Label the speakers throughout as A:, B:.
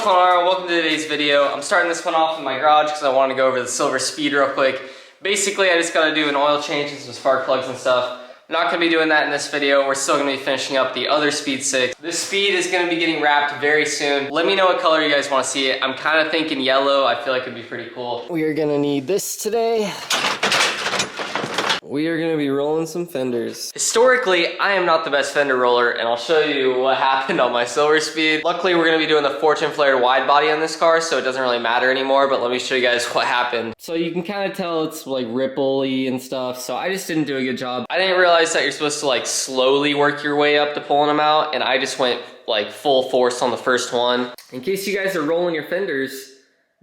A: going on? Welcome to today's video. I'm starting this one off in my garage because I want to go over the silver speed real quick. Basically, I just got to do an oil change and some spark plugs and stuff. I'm not going to be doing that in this video. We're still going to be finishing up the other SPEED6. This speed is going to be getting wrapped very soon. Let me know what color you guys want to see it. I'm kind of thinking yellow. I feel like it'd be pretty cool. We are going to need this today. We are going to be rolling some Fenders. Historically, I am not the best Fender roller, and I'll show you what happened on my silver speed. Luckily, we're going to be doing the fortune flared wide body on this car, so it doesn't really matter anymore, but let me show you guys what happened. So you can kind of tell it's like ripple-y and stuff, so I just didn't do a good job. I didn't realize that you're supposed to like slowly work your way up to pulling them out, and I just went like full force on the first one. In case you guys are rolling your Fenders,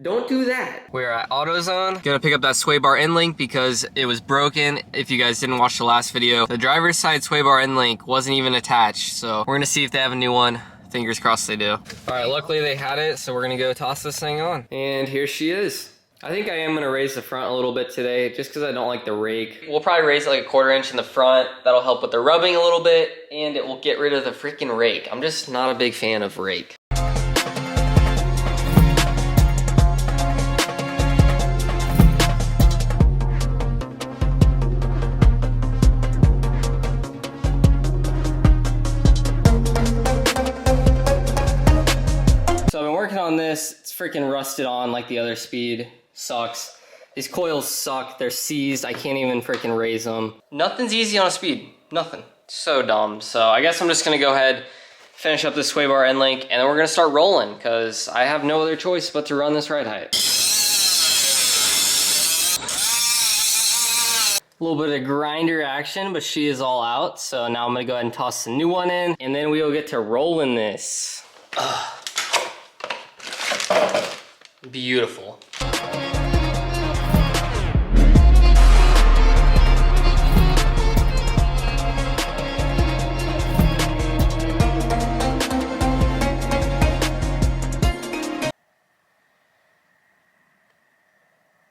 A: don't do that. We're at AutoZone. Gonna pick up that sway bar end link because it was broken. If you guys didn't watch the last video, the driver's side sway bar end link wasn't even attached. So we're gonna see if they have a new one. Fingers crossed they do. All right, luckily they had it, so we're gonna go toss this thing on. And here she is. I think I am gonna raise the front a little bit today just because I don't like the rake. We'll probably raise it like a 1/4 inch in the front. That'll help with the rubbing a little bit, and it will get rid of the freaking rake. I'm just not a big fan of rake. On this, it's freaking rusted on like the other speed. Sucks. These coils suck. They're seized. I can't even freaking raise them. Nothing's easy on a speed. Nothing. So dumb. So I guess I'm just gonna go ahead, finish up this sway bar end link, and then we're gonna start rolling because I have no other choice but to run this ride height. A little bit of grinder action, but she is all out. So now I'm gonna go ahead and toss a new one in, and then we will get to rolling this. Ugh. Beautiful.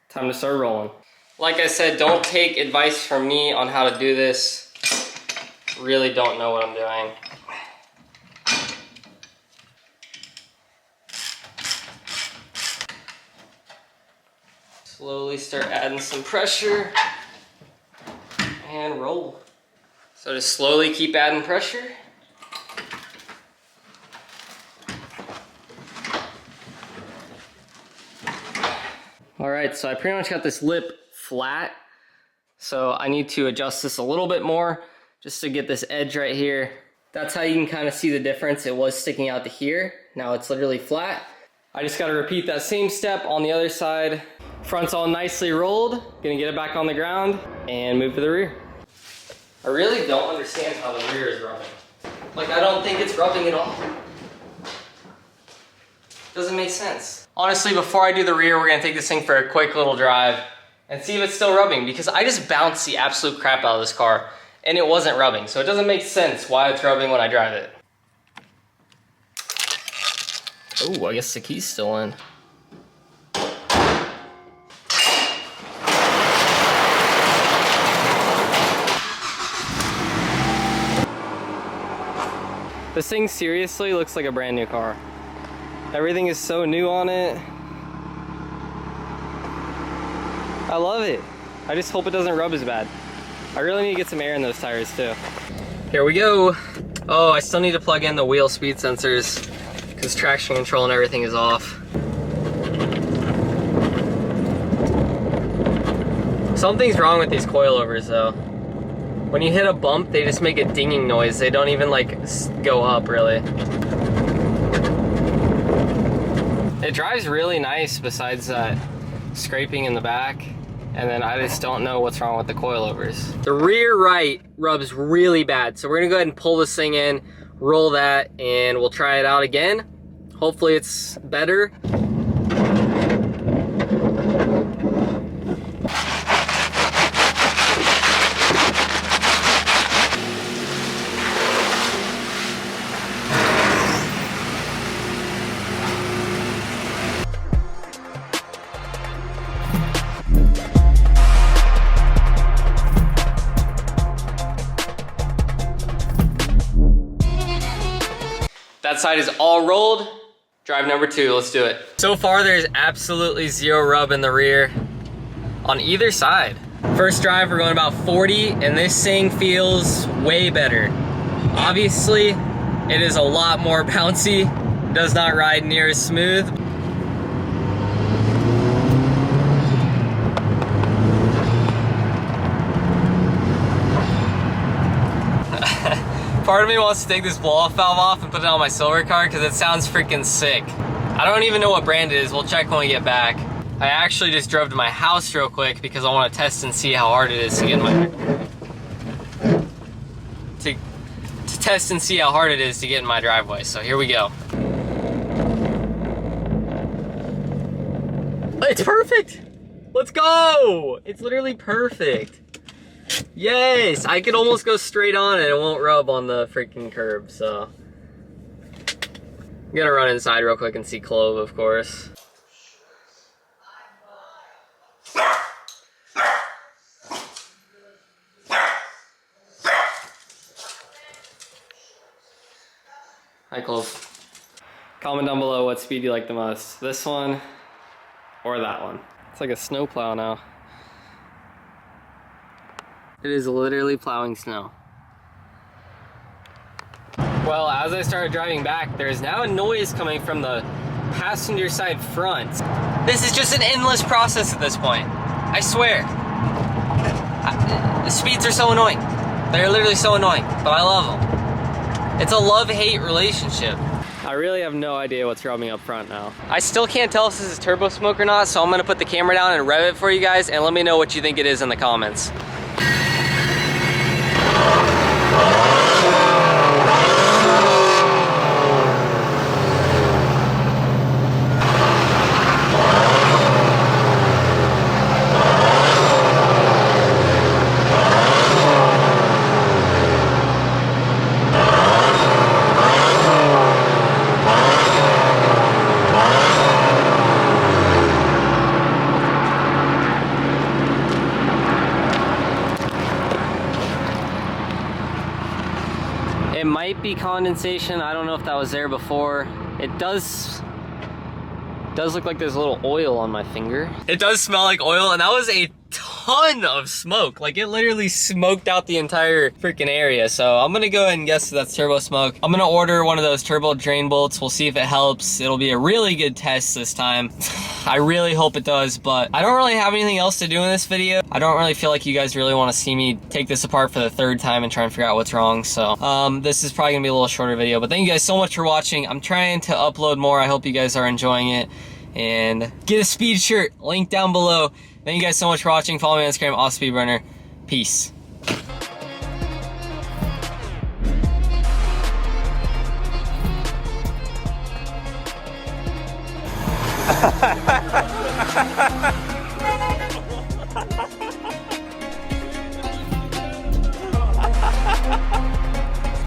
A: Time to start rolling. Like I said, don't take advice from me on how to do this. Really don't know what I'm doing. Slowly start adding some pressure and roll. So just slowly keep adding pressure. All right, so I pretty much got this lip flat. So I need to adjust this a little bit more just to get this edge right here. That's how you can kind of see the difference. It was sticking out to here. Now it's literally flat. I just got to repeat that same step on the other side. Front's all nicely rolled. Gonna get it back on the ground and move to the rear. I really don't understand how the rear is rubbing. Like, I don't think it's rubbing at all. Doesn't make sense. Honestly, before I do the rear, we're gonna take this thing for a quick little drive and see if it's still rubbing, because I just bounced the absolute crap out of this car and it wasn't rubbing. So it doesn't make sense why it's rubbing when I drive it. Oh, I guess the key's still in. This thing seriously looks like a brand new car. Everything is so new on it. I love it. I just hope it doesn't rub as bad. I really need to get some air in those tires too. Here we go. Oh, I still need to plug in the wheel speed sensors because traction control and everything is off. Something's wrong with these coilovers though. When you hit a bump, they just make a dinging noise. They don't even like go up really. It drives really nice besides that scraping in the back. And then I just don't know what's wrong with the coilovers. The rear right rubs really bad. So we're gonna go ahead and pull this thing in, roll that, and we'll try it out again. Hopefully it's better. That side is all rolled. Drive number 2, let's do it. So far, there's absolutely zero rub in the rear on either side. First drive, we're going about 40, and this thing feels way better. Obviously, it is a lot more bouncy, does not ride near as smooth. Part of me wants to take this blow-off valve off and put it on my silver car because it sounds freaking sick. I don't even know what brand it is. We'll check when we get back. I actually just drove to my house real quick because I want to test and see how hard it is to get in my... To test and see how hard it is to get in my driveway. So here we go. It's perfect! Let's go! It's literally perfect. Yes, I could almost go straight on and it won't rub on the freaking curb, so. I'm gonna run inside real quick and see Clove, of course. Hi, Clove. Comment down below what speed you like the most. This one or that one. It's like a snowplow now. It is literally plowing snow. Well, as I started driving back, there's now a noise coming from the passenger side front. This is just an endless process at this point. I swear. The speeds are so annoying. They're literally so annoying, but I love them. It's a love-hate relationship. I really have no idea what's rubbing up front now. I still can't tell if this is turbo smoke or not, so I'm gonna put the camera down and rev it for you guys, and let me know what you think it is in the comments. It might be condensation. I don't know if that was there before. It does look like there's a little oil on my finger. It does smell like oil, and that was a ton of smoke. Like, it literally smoked out the entire freaking area. So I'm gonna go ahead and guess that's turbo smoke. I'm gonna order one of those turbo drain bolts. We'll see if it helps. It'll be a really good test this time. I really hope it does, but I don't really have anything else to do in this video. I don't really feel like you guys really want to see me take this apart for the 3rd time and try and figure out what's wrong. So this is probably gonna be a little shorter video, but thank you guys so much for watching. I'm trying to upload more. I hope you guys are enjoying it. And get a Speed shirt, link down below. Thank you guys so much for watching. Follow me on Instagram, @speedrunner. Peace.